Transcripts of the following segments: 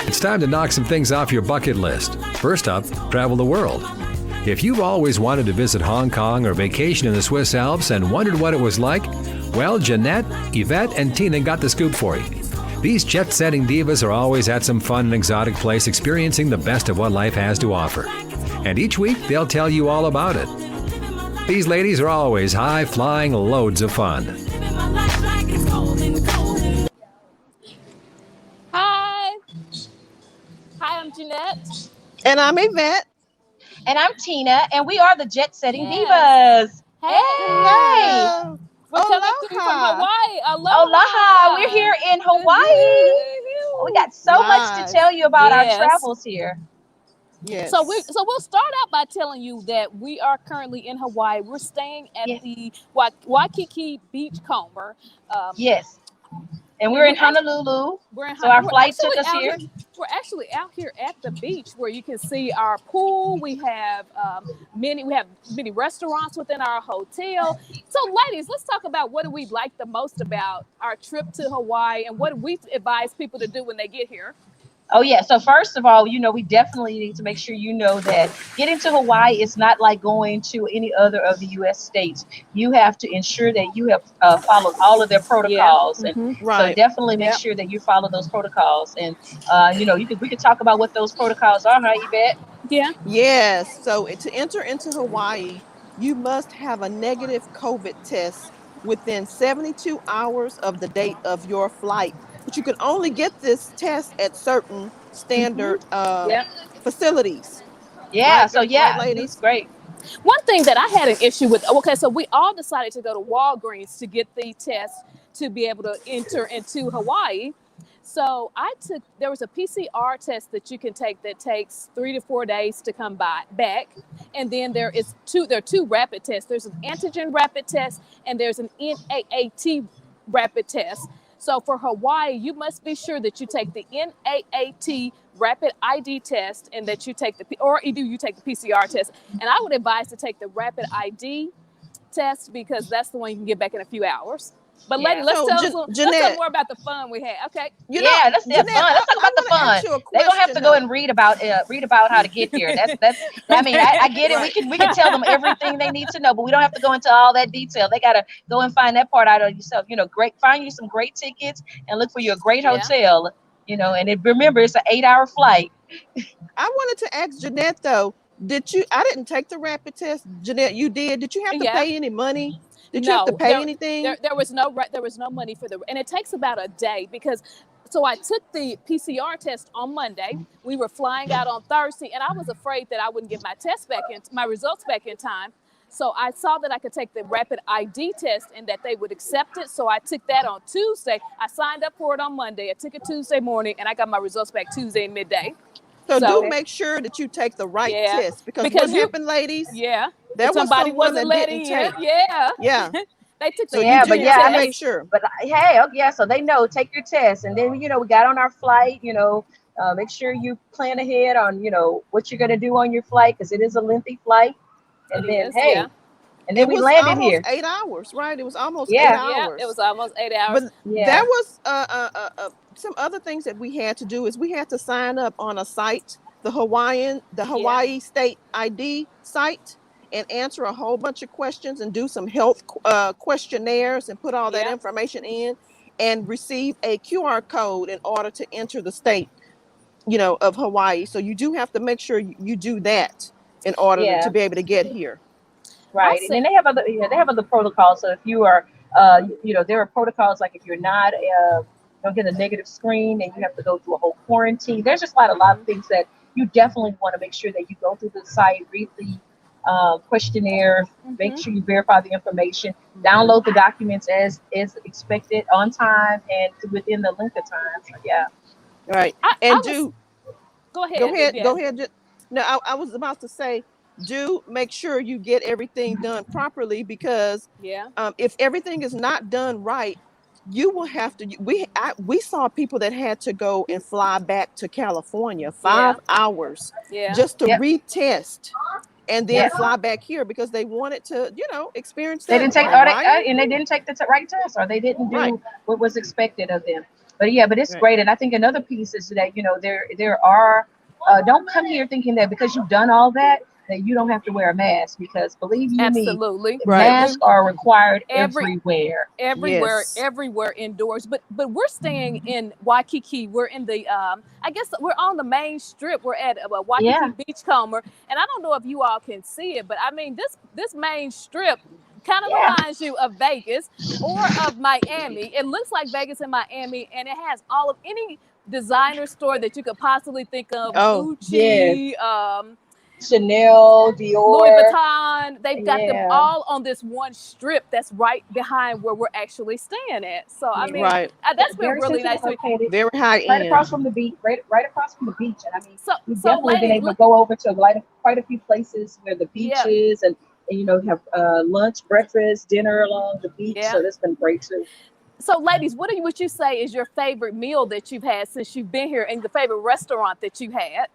It's time to knock some things off your bucket list. First up, travel the world. If you've always wanted to visit Hong Kong or vacation in the Swiss Alps and wondered what it was like, well, Jeanette, Yvette, and Tina got the scoop for you. These jet-setting divas are always at some fun and exotic place experiencing the best of what life has to offer. And each week, they'll tell you all about it. These ladies are always high-flying, loads of fun. Hi. Hi, I'm Jeanette. And I'm Yvette. And I'm Tina, and we are the Jet Setting Yes. Divas. Hey. We're coming to you from Aloha. Hawaii. Aloha. Aloha! We're here in Hawaii. We got so much to Live. tell you about Yes. our travels here. Yes. So we'll start out by telling you that we are currently in Hawaii. We're staying at Yes. the Waikiki Beachcomber. Yes. And we're in Honolulu. We're in So our we're flight took actually us out here. We're actually out here at the beach where you can see our pool. We have many restaurants within our hotel. So, ladies, let's talk about what do we like the most about our trip to Hawaii and what do we advise people to do when they get here. Oh, yeah. So first of all, we definitely need to make sure you know that getting to Hawaii is not like going to any other of the U.S. states. You have to ensure that you have followed all of their protocols. And so Right. definitely make Yep. sure that you follow those protocols. And, we could talk about what those protocols are, huh, Yvette? Yeah. Yes. So to enter into Hawaii, you must have a negative COVID test within 72 hours of the date of your flight. But you can only get this test at certain standard Yep. facilities. Yeah. Right, So, right, yeah, ladies? it's great. One thing that I had an issue with, okay, so we all decided to go to Walgreens to get the test to be able to enter into Hawaii. So there was a PCR test that you can take that takes 3 to 4 days to come back. And then there are two rapid tests. There's an antigen rapid test and there's an NAAT rapid test. So for Hawaii, you must be sure that you take the NAAT rapid ID test and that you take you take the PCR test. And I would advise to take the rapid ID test because that's the one you can get back in a few hours. But Yeah. lady, let's So, tell Jeanette, more about the fun we had. Okay. Let's have Jeanette, fun. Let's talk about the I wanna fun. ask you a They're gonna have to question, go though. and read about how to get here. That's. I mean, I get it. Right. We can tell them everything they need to know, but we don't have to go into all that detail. They gotta go and find that part out of yourself. Find you some great tickets and look for you a great Yeah. hotel. Remember it's an 8-hour flight. I wanted to ask Jeanette though, I didn't take the rapid test. Jeanette, you did. Did you have to Yeah. pay any money? Did you have to pay anything? There was no money and it takes about a day because. So I took the PCR test on Monday. We were flying out on Thursday, and I was afraid that I wouldn't get my results back in time. So I saw that I could take the rapid ID test and that they would accept it. So I took that on Tuesday. I signed up for it on Monday. I took it Tuesday morning, and I got my results back Tuesday midday. So So- do make sure that you take the right Yeah. test because Because what happened, ladies? Yeah. There was Somebody someone wasn't that letting didn't in. take. Yeah. Yeah. They took So the Yeah, you do but need yeah, to I make mean, sure. But hey, so they know. Take your test, and then we got on our flight. Make sure you plan ahead on what you're gonna do on your flight because it is a lengthy flight. And It then is, hey, yeah. and then It we was landed almost here. 8 hours, right? It was almost Yeah. 8 Yeah, hours. it was almost 8 hours. But Yeah. there was some other things that we had to do is we had to sign up on a site, the Hawaii State ID site, and answer a whole bunch of questions and do some health questionnaires and put all that Yeah. information in and receive a QR code in order to enter the state, of Hawaii. So you do have to make sure you do that in order Yeah. to be able to get here. Right, I'll and then they have other protocols. So if you are, there are protocols like if you're not, don't get a negative screen, then you have to go through a whole quarantine. There's just a lot of things that you definitely want to make sure that you go through the site, read the questionnaire, make sure you verify the information, download the documents as expected on time and within the length of time. So yeah. Right. I And was- do Go ahead. Go ahead. No, I was about to say, do make sure you get everything done properly because Yeah. if everything is not done right, you will have to. We saw people that had to go and fly back to California 5 hours Yeah. just to Yep. retest and then Yep. fly back here because they wanted to, experience They that. didn't take, Hawaii. and they didn't take the right test, or they didn't do Right. what was expected of them. But yeah, but it's Right. great. And I think another piece is that, there are, don't come here thinking that because you've done all that you don't have to wear a mask, because believe you me, Absolutely. Right. hmm masks are required Every everywhere. Yes. everywhere indoors, but we're staying in Waikiki. We're in the I guess we're on the main strip. We're at Waikiki Yeah, Beachcomber, and I don't know if you all can see it, but I mean this main strip kind of yeah, reminds you of Vegas or of Miami. It looks like Vegas and Miami, and it has all of any designer store that you could possibly think of: Oh, yes. Gucci, Chanel, Louis Dior. Vuitton. They've got them Yeah. all on this one strip that's right behind where we're actually staying at. So I Yeah. mean, right. that's been Very really centrally nice to me. located, Very high right end. across from the beach, right across from the beach. And I mean, So we've so definitely been ladies, able to go over to quite a few places where the beach yeah, is, and have lunch, breakfast, dinner along the beach. yeah. So that's been great too. So ladies, would you say is your favorite meal that you've had since you've been here, and the favorite restaurant that you had?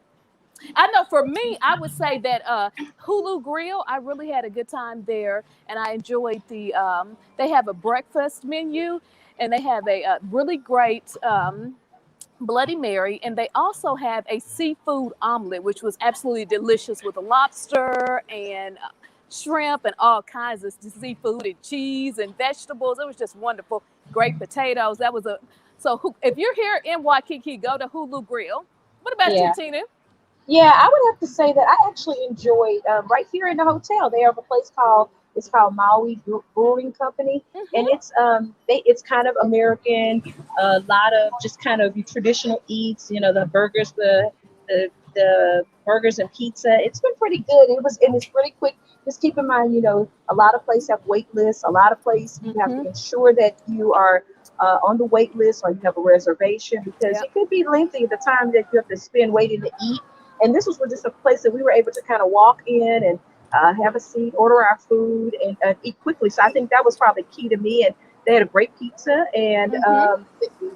I know for me, I would say that Hulu Grill. I really had a good time there, and I enjoyed the. They have a breakfast menu, and they have a, really great Bloody Mary, and they also have a seafood omelet, which was absolutely delicious with a lobster and shrimp and all kinds of seafood and cheese and vegetables. It was just wonderful. Great potatoes. That was a if you're here in Waikiki, go to Hulu Grill. What about you, Yeah. Tina? Yeah, I would have to say that I actually enjoyed, right here in the hotel. They have a place called, it's called Maui Brewing Company, and Mm-hmm. it's kind of American, a lot of just kind of traditional eats. The burgers, the burgers and pizza. It's been pretty good. It's pretty quick. Just keep in mind, a lot of places have wait lists. A lot of places you have Mm-hmm. to ensure that you are on the wait list, or you have a reservation, because Yep. it could be lengthy the time that you have to spend waiting to eat. And this was just a place that we were able to kind of walk in and have a seat, order our food, and eat quickly. So I think that was probably key to me. And they had a great pizza and Mm-hmm.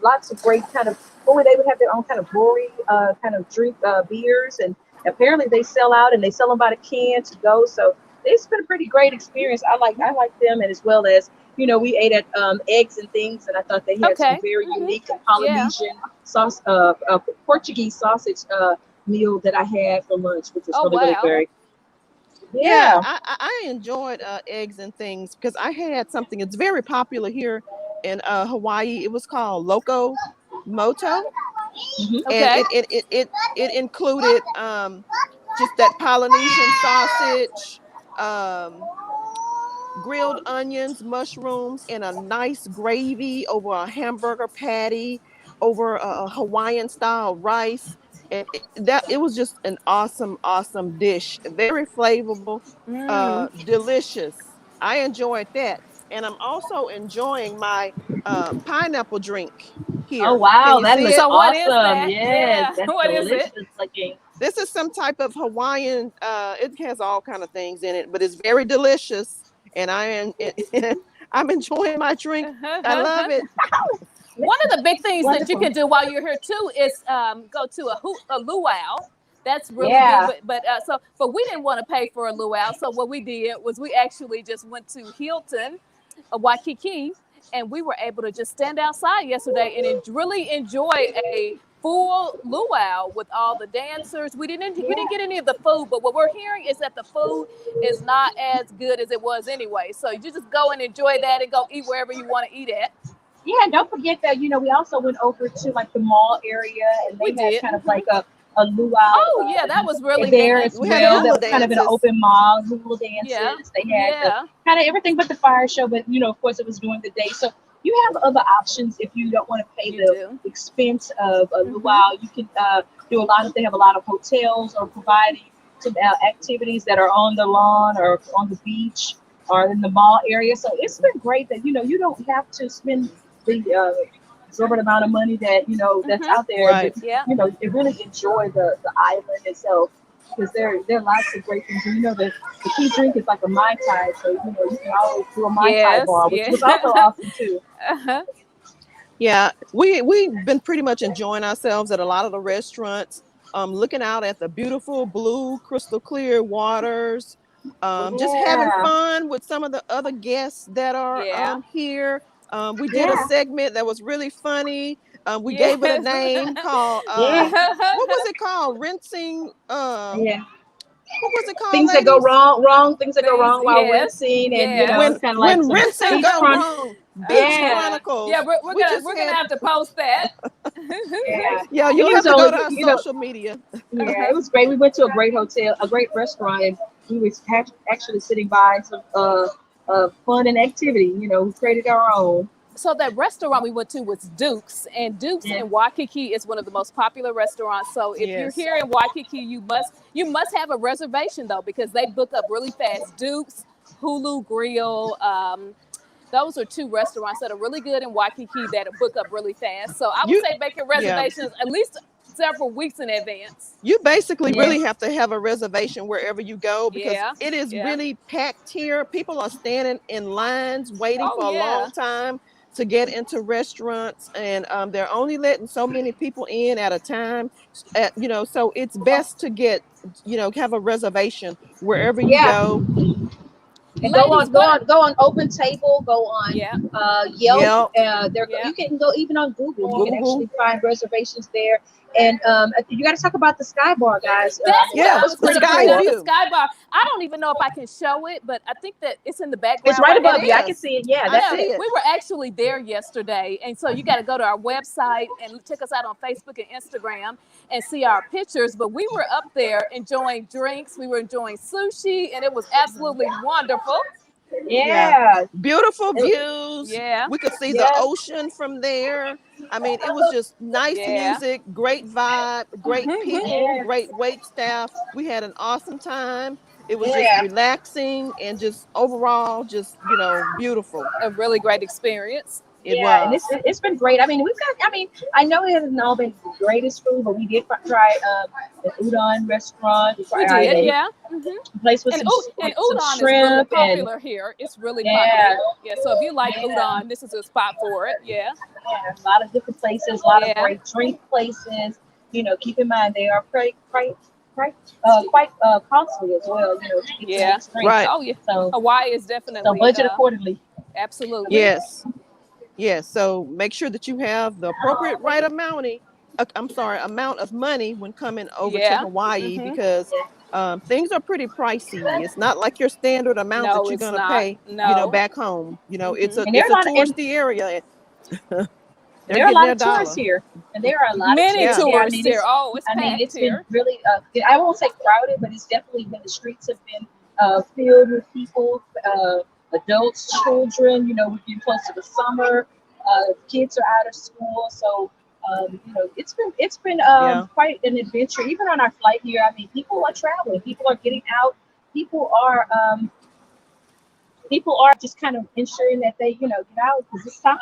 lots of great kind of, only they would have their own kind of brewery, kind of drink beers. And apparently they sell out, and they sell them by the can to go. So it's been a pretty great experience. I like them, and as well as, we ate at Eggs and Things, and I thought they had some Okay. very Mm-hmm. unique and Yeah. Polynesian sauce, Portuguese sausage meal that I had for lunch, which was Oh really, really wow. great. Yeah, Yeah. I enjoyed Eggs and Things because I had something. It's very popular here in Hawaii. It was called Loco Moto, Hmm. and Okay. it included just that Polynesian sausage, um, grilled onions, mushrooms, and a nice gravy over a hamburger patty, over a Hawaiian style rice. And it was just an awesome, awesome dish. Very flavorful, Mm. delicious. I enjoyed that. And I'm also enjoying my pineapple drink Oh here. Can wow, you that see looks it? So what is awesome. that? Yes, Yeah. that's What is it? delicious looking. This is some type of Hawaiian. It has all kind of things in it, but it's very delicious. And I am I'm enjoying my drink. I love it. One of the big things that you Wonderful. can do while you're here too is go to a luau. That's really big. Yeah. But we didn't want to pay for a luau. So what we did was we actually just went to Hilton, Waikiki, and we were able to just stand outside yesterday and really enjoy a full luau with all the dancers. We didn't Yeah. get any of the food, but what we're hearing is that the food is not as good as it was anyway. So you just go and enjoy that and go eat wherever you want to eat at. Yeah, and don't forget that, we also went over to like the mall area, and We they had did. kind of Hmm like a luau Oh yeah, that was really there nice as We had too. well. That hula was kind of an dances. open mall, hula Yeah, dances. They had the yeah, kind of everything but the fire show, but of course it was during the day. So you have other options if you don't want to pay you the do. expense of a Hmm luau. You can do a lot of. They have a lot of hotels or providing some activities that are on the lawn or on the beach or in the mall area. So it's been great that you don't have to spend the exorbitant amount of money that that's hmm out there, but Right. Yeah, you really enjoy the island itself, because there are lots of great things. And the key drink is like a mai tai, so you can always do a mai tai yes, bar, which yeah. was also awesome too. uh-huh. Yeah, we've been pretty much enjoying ourselves at a lot of the restaurants, looking out at the beautiful blue, crystal clear waters, just having Yeah, fun with some of the other guests that are Yeah. here. We did a Yeah. segment that was really funny. We gave it a name called Yeah. what was it called? Rinsing. Yeah. What was it called, Things that go ladies? wrong, things that go Things, wrong while yes, rinsing, and yes. kind of like When some rinsing beach go front. wrong, Beach Yeah. Yeah, Chronicles. we're We gonna just we're gonna had have to post that. Yeah. yeah. And You'll it was have to go always, to our you know, social media. yeah, it was great. We went to a great hotel, a great restaurant, and we was actually sitting by some fun and activity. We created our own. So that restaurant we went to was Duke's, and Duke's Yeah. in Waikiki is one of the most popular restaurants. So if you're Yes. here in Waikiki, you must have a reservation though, because they book up really fast. Duke's, Hulu Grill, those are two restaurants that are really good in Waikiki that book up really fast. So I would You say make your yeah. reservations at least several weeks in advance. You basically Yeah. really have to have a reservation wherever you go because Yeah, it is yeah. really packed here. People are standing in lines waiting Oh for a yeah. long time to get into restaurants, and they're only letting so many people in at a time. So it's best to have a reservation wherever you Yeah. go. And go Ladies, on, go what? on, go on Open Table, go on Yeah, Yelp. Yep, yeah. You can go even on Google. You can Google. actually find reservations there. And you got to talk about the Sky Bar, guys. That's what That Yeah, I was was the going pretty to bring sky up. cool. The view. Sky Bar. I don't even know if I can show it, but I think that it's in the It's background right right above now. you. I It can is. see it. Yeah, I I that's know. see it. it. We were actually there yesterday. And so you got to go to our website and check us out on Facebook and Instagram and see our pictures. But we were up there enjoying drinks. We were enjoying sushi, and it was absolutely wonderful. Yeah. Yeah. Beautiful It- views. Yeah, We could see the yeah. ocean from there. I mean, it was just nice yeah. music, great vibe, great people, Yeah. great wait staff. We had an awesome time. It was just Yeah. relaxing and just overall just, beautiful. A really great experience. It Yeah, and was. it's been great. I mean, we've got. I mean, I know it hasn't all been the greatest food, but we did try the udon restaurant. We We tried did, a yeah. place with And some udon is really shrimp and popular here. It's really yeah, popular. Yeah, so if you like yeah, udon, this is a spot for it. Yeah, yeah, a lot of different places, a lot of yeah, great drink places. Keep in mind they are quite costly as well. To get some yeah. mixed drinks. Right. Oh yeah, So Hawaii is so definitely budget accordingly. absolutely. Yes. Yes. So make sure that you have the appropriate amount of money when coming over to Yeah. Hawaii Mhm. because things are pretty pricey. It's not like your standard amount that No, you're it's gonna not. pay, No. back home. It's Mhm. a And there it's are a a lot of and touristy area. They're there are a getting lot their of tourists dollar. here, and there are a lot of Many Yeah. tourists here. tourists here. Oh, it's I mean, packed it's been here. really, I won't say crowded, but it's definitely been, the streets have been filled with people, adults, children. We're getting close to the summer. Kids are out of school, so it's been Yeah. quite an adventure. Even on our flight here, I mean, people are traveling, people are getting out, people are just kind of ensuring that they, get out because it's time.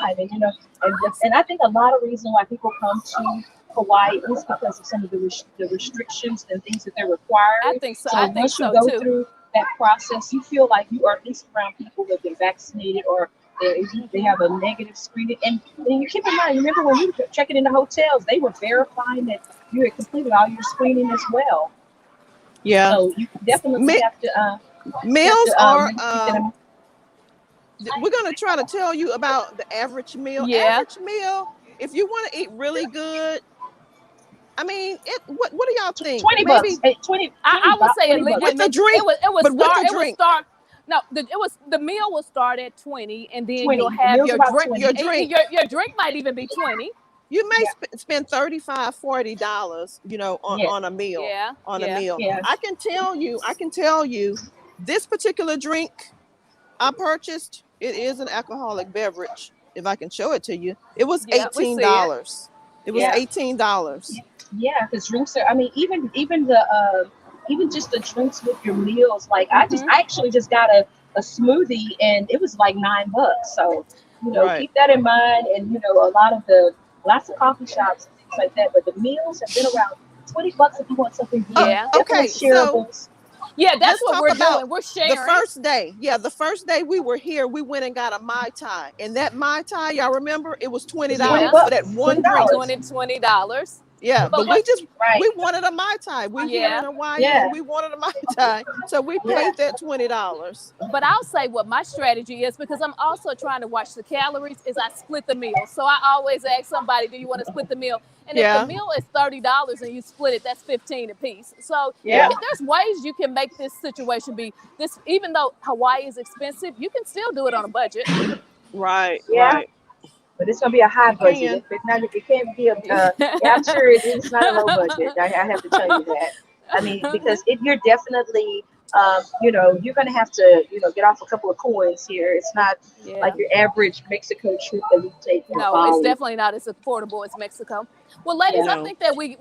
And I think a lot of reason why people come to Hawaii is because of some of the restrictions and things that they're I requiring. think so. So I think once you so go too. through that process, you feel like you are at least around people that have been vaccinated or they have a negative screening. And you keep in mind, remember when we were checking into hotels, they were verifying that you had completed all your screening as well. Yeah. So you definitely Me- have to Meals are keep that in. we're going to try to tell you about the average meal. Yeah. Average meal, if you want to eat really good, I mean, what do y'all think? 20 bucks. Maybe Hey, 20, I would say 20 bucks. with the drink, it was but with the start. It was drink, start. No, the meal will start at 20, and then 20. you'll The have meal's your about drink. 20. your And drink, your drink might even be 20. you may Yeah. spend $35-$40, on Yeah. on a meal. Yeah, On a yeah. meal, Yeah. I can tell you, this particular drink I purchased, it is an alcoholic beverage. If I can show it to you, it was Yeah, we see it. $18. It was Yeah. $18. Yeah, because drinks are. I mean, even just the drinks with your meals. Like I actually just got a smoothie and it was like $9. So Right. keep that in mind. And lots of coffee shops and things like that. But the meals have been around $20 if you want something good. Yeah. Definitely Okay, so shareables. Yeah, that's let's what talk we're about doing. We're the sharing. first day. Yeah, the first day we were here, we went and got a Mai Tai. And that Mai Tai, y'all remember, it was $20 Yeah. for that one $20. drink. $20. Yeah, but what- Right. we wanted a Mai Tai. We here Yeah. in Hawaii, Yeah. and we wanted a Mai Tai, so we paid that $20. But I'll say what my strategy is, because I'm also trying to watch the calories, is I split the meal. So I always ask somebody, do you want to split the meal? And Yeah. if the meal is $30 and you split it, that's $15 a piece. So Yeah. there's ways you can make this situation be this, even though Hawaii is expensive, you can still do it on a budget. Right. Yeah. Right. But it's gonna be a high You budget. can. It's not. It can't be a. Yeah, I'm sure it's not a low budget. I have to tell you that. I mean, because you're definitely, you're gonna have to, get off a couple of coins here. It's not Yeah. like your average Mexico trip that we take. No, it's definitely not as affordable as Mexico. Well, ladies, Yeah. I think that we've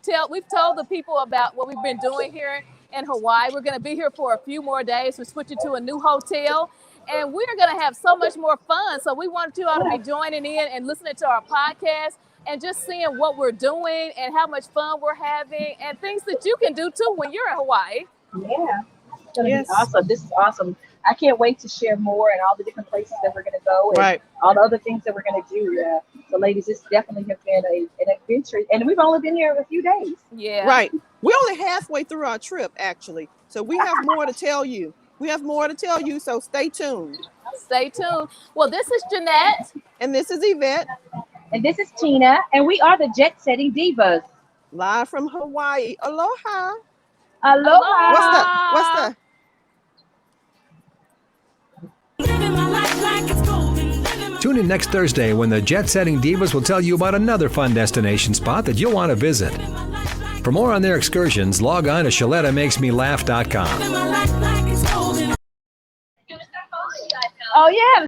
told the people about what we've been doing here in Hawaii. We're going to be here for a few more days. We're switching to a new hotel, and we're going to have so much more fun. So we want you all to be joining in and listening to our podcast and just seeing what we're doing and how much fun we're having and things that you can do too when you're in Hawaii. Yeah. It's gonna Yes. be awesome. This is awesome. I can't wait to share more and all the different places that we're gonna go and Right. all the other things that we're gonna do. So, ladies, this definitely has been an adventure, and we've only been here a few days. Yeah. Right. We're only halfway through our trip, actually. So we have more to tell you. So stay tuned. Stay tuned. Well, this is Jeanette. And this is Yvette, And this is Tina, and we are the Jet Setting Divas. live from Hawaii. Aloha. Aloha. What's the? Tune in next Thursday when the Jet Setting Divas will tell you about another fun destination spot that you'll want to visit. For more on their excursions, log on to ShalettaMakesMeLaugh.com. Oh yeah.